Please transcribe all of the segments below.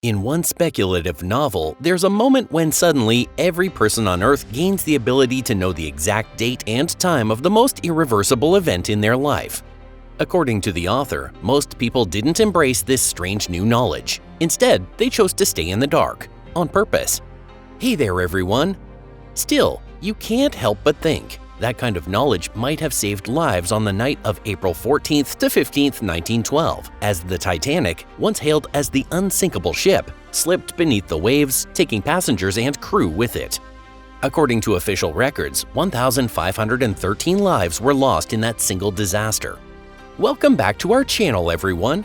In one speculative novel, there's a moment when suddenly every person on Earth gains the ability to know the exact date and time of the most irreversible event in their life. According to the author, most people didn't embrace this strange new knowledge. Instead, they chose to stay in the dark, on purpose. Hey there, everyone! Still, you can't help but think that kind of knowledge might have saved lives on the night of April 14th to 15th, 1912, as the Titanic, once hailed as the unsinkable ship, slipped beneath the waves, taking passengers and crew with it. According to official records, 1,513 lives were lost in that single disaster. Welcome back to our channel, everyone!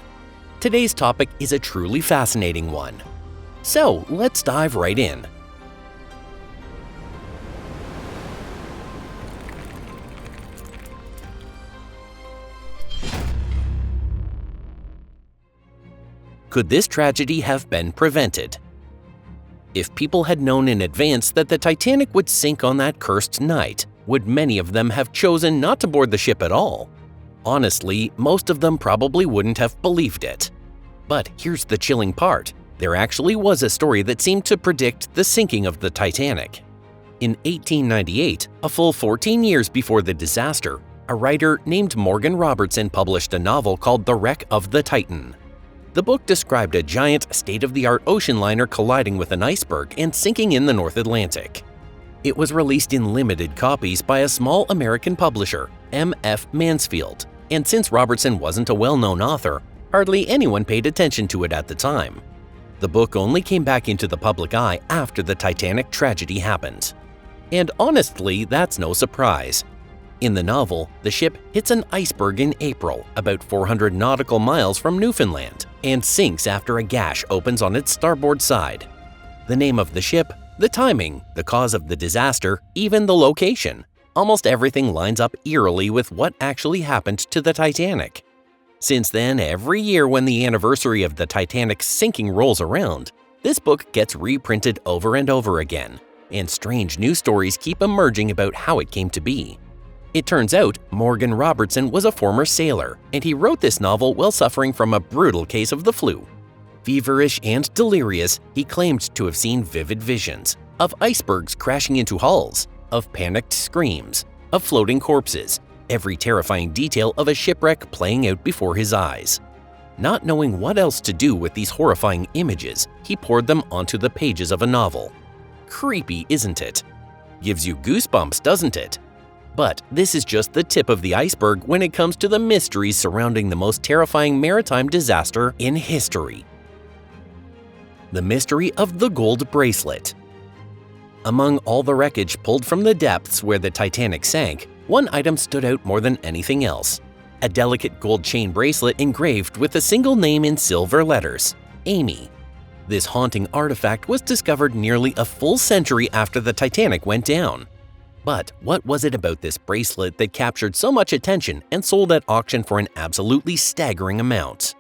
Today's topic is a truly fascinating one. So, let's dive right in. Could this tragedy have been prevented? If people had known in advance that the Titanic would sink on that cursed night, would many of them have chosen not to board the ship at all? Honestly, most of them probably wouldn't have believed it. But here's the chilling part. There actually was a story that seemed to predict the sinking of the Titanic. In 1898, a full 14 years before the disaster, a writer named Morgan Robertson published a novel called The Wreck of the Titan. The book described a giant, state-of-the-art ocean liner colliding with an iceberg and sinking in the North Atlantic. It was released in limited copies by a small American publisher, M.F. Mansfield, and since Robertson wasn't a well-known author, hardly anyone paid attention to it at the time. The book only came back into the public eye after the Titanic tragedy happened. And honestly, that's no surprise. In the novel, the ship hits an iceberg in April, about 400 nautical miles from Newfoundland, and sinks after a gash opens on its starboard side. The name of the ship, the timing, the cause of the disaster, even the location. Almost everything lines up eerily with what actually happened to the Titanic. Since then, every year when the anniversary of the Titanic's sinking rolls around, this book gets reprinted over and over again, and strange news stories keep emerging about how it came to be. It turns out Morgan Robertson was a former sailor, and he wrote this novel while suffering from a brutal case of the flu. Feverish and delirious, he claimed to have seen vivid visions of icebergs crashing into hulls, of panicked screams, of floating corpses, every terrifying detail of a shipwreck playing out before his eyes. Not knowing what else to do with these horrifying images, he poured them onto the pages of a novel. Creepy, isn't it? Gives you goosebumps, doesn't it? But this is just the tip of the iceberg when it comes to the mysteries surrounding the most terrifying maritime disaster in history. The mystery of the gold bracelet. Among all the wreckage pulled from the depths where the Titanic sank, one item stood out more than anything else. A delicate gold chain bracelet engraved with a single name in silver letters, Amy. This haunting artifact was discovered nearly a full century after the Titanic went down. But what was it about this bracelet that captured so much attention and sold at auction for an absolutely staggering amount?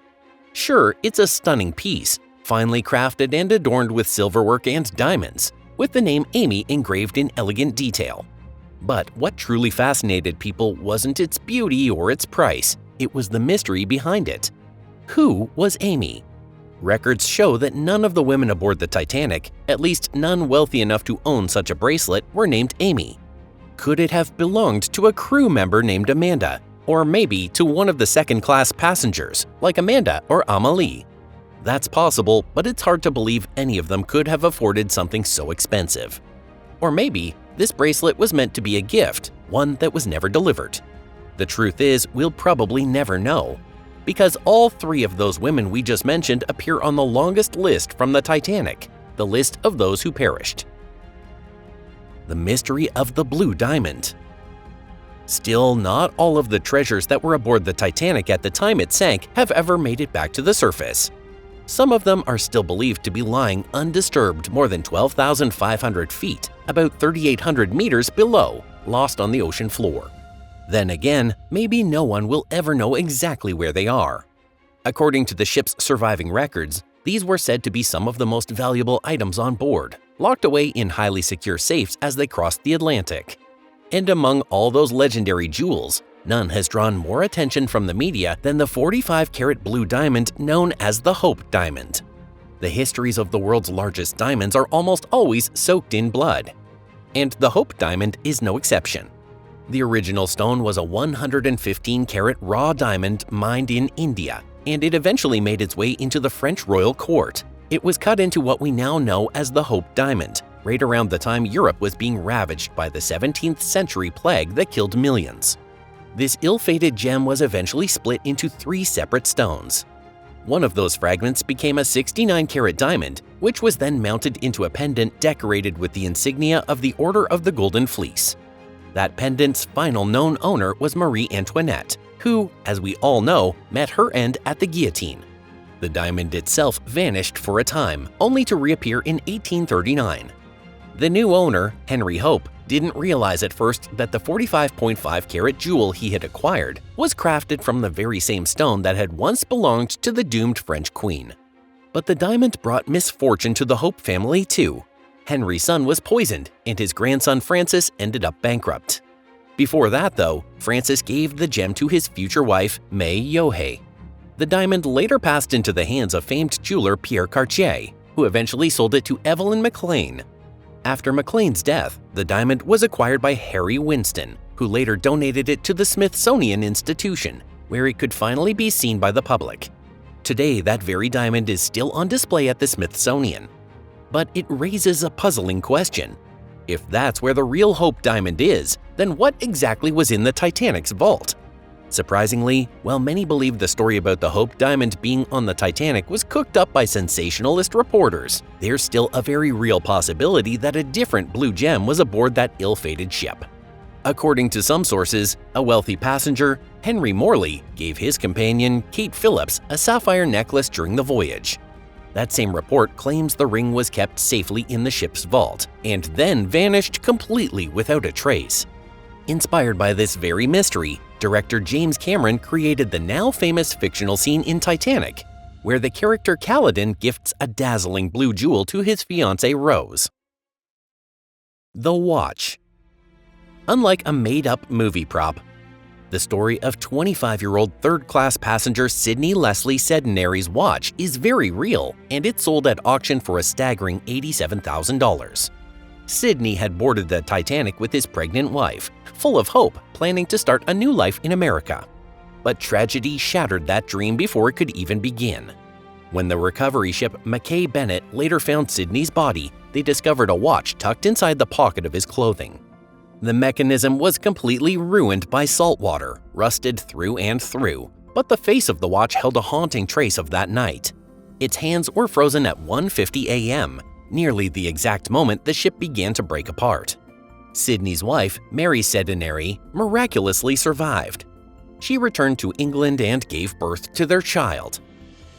Sure, it's a stunning piece, finely crafted and adorned with silverwork and diamonds, with the name Amy engraved in elegant detail. But what truly fascinated people wasn't its beauty or its price, it was the mystery behind it. Who was Amy? Records show that none of the women aboard the Titanic, at least none wealthy enough to own such a bracelet, were named Amy. Could it have belonged to a crew member named Amanda, or maybe to one of the second-class passengers, like Amanda or Amelie? That's possible, but it's hard to believe any of them could have afforded something so expensive. Or maybe this bracelet was meant to be a gift, one that was never delivered. The truth is, we'll probably never know, because all three of those women we just mentioned appear on the longest list from the Titanic, the list of those who perished. The mystery of the blue diamond. Still, not all of the treasures that were aboard the Titanic at the time it sank have ever made it back to the surface. Some of them are still believed to be lying undisturbed more than 12,500 feet, about 3,800 meters below, lost on the ocean floor. Then again, maybe no one will ever know exactly where they are. According to the ship's surviving records, these were said to be some of the most valuable items on board, locked away in highly secure safes as they crossed the Atlantic. And among all those legendary jewels, none has drawn more attention from the media than the 45-carat blue diamond known as the Hope Diamond. The histories of the world's largest diamonds are almost always soaked in blood. And the Hope Diamond is no exception. The original stone was a 115-carat raw diamond mined in India, and it eventually made its way into the French royal court. It was cut into what we now know as the Hope Diamond, right around the time Europe was being ravaged by the 17th century plague that killed millions. This ill-fated gem was eventually split into 3 separate stones. One of those fragments became a 69-carat diamond, which was then mounted into a pendant decorated with the insignia of the Order of the Golden Fleece. That pendant's final known owner was Marie Antoinette, who, as we all know, met her end at the guillotine. The diamond itself vanished for a time, only to reappear in 1839. The new owner, Henry Hope, didn't realize at first that the 45.5-carat jewel he had acquired was crafted from the very same stone that had once belonged to the doomed French queen. But the diamond brought misfortune to the Hope family too. Henry's son was poisoned, and his grandson Francis ended up bankrupt. Before that, though, Francis gave the gem to his future wife, May Yohe. The diamond later passed into the hands of famed jeweler Pierre Cartier, who eventually sold it to Evelyn McLean. After McLean's death, the diamond was acquired by Harry Winston, who later donated it to the Smithsonian Institution, where it could finally be seen by the public. Today, that very diamond is still on display at the Smithsonian. But it raises a puzzling question. If that's where the real Hope Diamond is, then what exactly was in the Titanic's vault? Surprisingly, while many believe the story about the Hope Diamond being on the Titanic was cooked up by sensationalist reporters, there's still a very real possibility that a different blue gem was aboard that ill-fated ship. According to some sources, a wealthy passenger, Henry Morley, gave his companion, Kate Phillips, a sapphire necklace during the voyage. That same report claims the ring was kept safely in the ship's vault, and then vanished completely without a trace. Inspired by this very mystery, director James Cameron created the now famous fictional scene in Titanic, where the character Caledon gifts a dazzling blue jewel to his fiancée Rose. The Watch. Unlike a made-up movie prop, the story of 25-year-old third-class passenger Sidney Leslie Sedinary's watch is very real, and it sold at auction for a staggering $87,000. Sidney had boarded the Titanic with his pregnant wife, full of hope, planning to start a new life in America. But tragedy shattered that dream before it could even begin. When the recovery ship Mackay Bennett later found Sidney's body, they discovered a watch tucked inside the pocket of his clothing. The mechanism was completely ruined by salt water, rusted through and through, but the face of the watch held a haunting trace of that night. Its hands were frozen at 1:50 a.m., nearly the exact moment the ship began to break apart. Sidney's wife, Mary Sedinary, miraculously survived. She returned to England and gave birth to their child.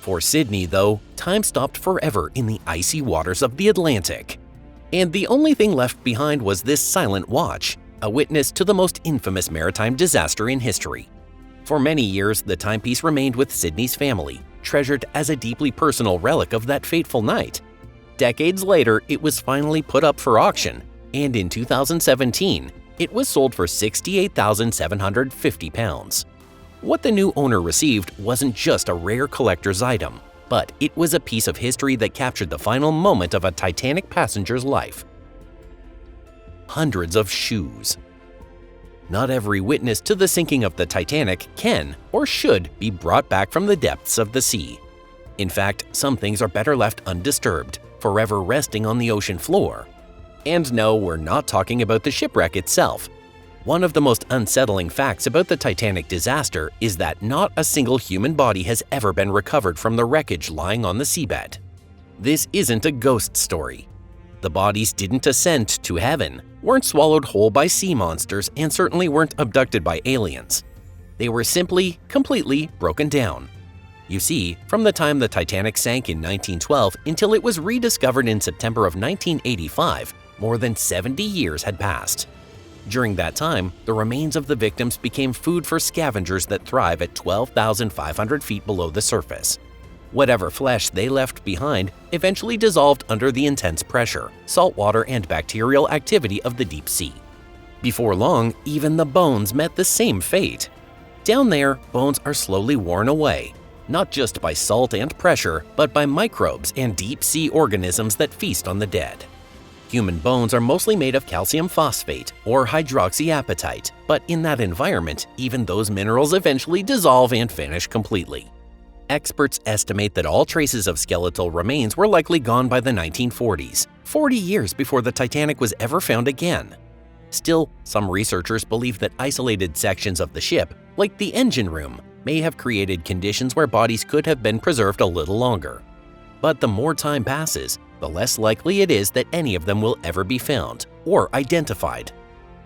For Sidney, though, time stopped forever in the icy waters of the Atlantic. And the only thing left behind was this silent watch, a witness to the most infamous maritime disaster in history. For many years, the timepiece remained with Sidney's family, treasured as a deeply personal relic of that fateful night. Decades later, it was finally put up for auction, and in 2017, it was sold for £68,750. What the new owner received wasn't just a rare collector's item, but it was a piece of history that captured the final moment of a Titanic passenger's life. Hundreds of shoes. Not every witness to the sinking of the Titanic can or should be brought back from the depths of the sea. In fact, some things are better left undisturbed, forever resting on the ocean floor. And no, we're not talking about the shipwreck itself. One of the most unsettling facts about the Titanic disaster is that not a single human body has ever been recovered from the wreckage lying on the seabed. This isn't a ghost story. The bodies didn't ascend to heaven, weren't swallowed whole by sea monsters, and certainly weren't abducted by aliens. They were simply, completely broken down. You see, from the time the Titanic sank in 1912 until it was rediscovered in September of 1985, more than 70 years had passed. During that time, the remains of the victims became food for scavengers that thrive at 12,500 feet below the surface. Whatever flesh they left behind eventually dissolved under the intense pressure, salt water, and bacterial activity of the deep sea. Before long, even the bones met the same fate. Down there, bones are slowly worn away, not just by salt and pressure, but by microbes and deep-sea organisms that feast on the dead. Human bones are mostly made of calcium phosphate or hydroxyapatite, but in that environment, even those minerals eventually dissolve and vanish completely. Experts estimate that all traces of skeletal remains were likely gone by the 1940s, 40 years before the Titanic was ever found again. Still, some researchers believe that isolated sections of the ship, like the engine room, may have created conditions where bodies could have been preserved a little longer. But the more time passes, the less likely it is that any of them will ever be found or identified.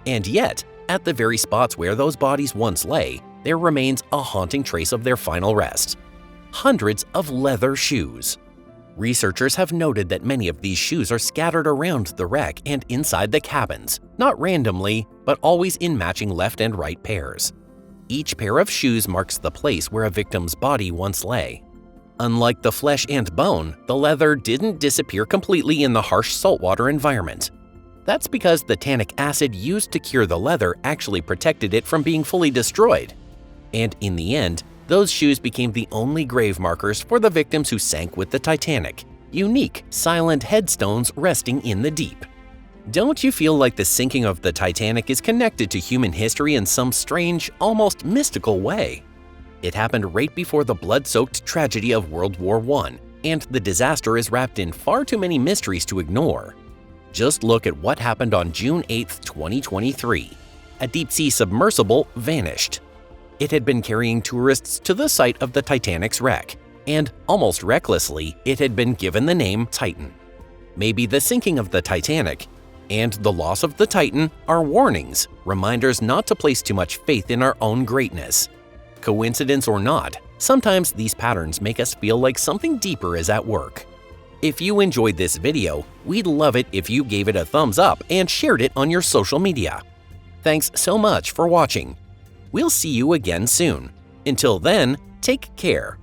And yet, at the very spots where those bodies once lay, there remains a haunting trace of their final rest: hundreds of leather shoes. Researchers have noted that many of these shoes are scattered around the wreck and inside the cabins, not randomly, but always in matching left and right pairs. Each pair of shoes marks the place where a victim's body once lay. Unlike the flesh and bone, the leather didn't disappear completely in the harsh saltwater environment. That's because the tannic acid used to cure the leather actually protected it from being fully destroyed. And in the end, those shoes became the only grave markers for the victims who sank with the Titanic, unique, silent headstones resting in the deep. Don't you feel like the sinking of the Titanic is connected to human history in some strange, almost mystical way? It happened right before the blood-soaked tragedy of World War I, and the disaster is wrapped in far too many mysteries to ignore. Just look at what happened on June 8, 2023. A deep-sea submersible vanished. It had been carrying tourists to the site of the Titanic's wreck, and almost recklessly, it had been given the name Titan. Maybe the sinking of the Titanic and the loss of the Titan are warnings, reminders not to place too much faith in our own greatness. Coincidence or not, sometimes these patterns make us feel like something deeper is at work. If you enjoyed this video, we'd love it if you gave it a thumbs up and shared it on your social media. Thanks so much for watching. We'll see you again soon. Until then, take care.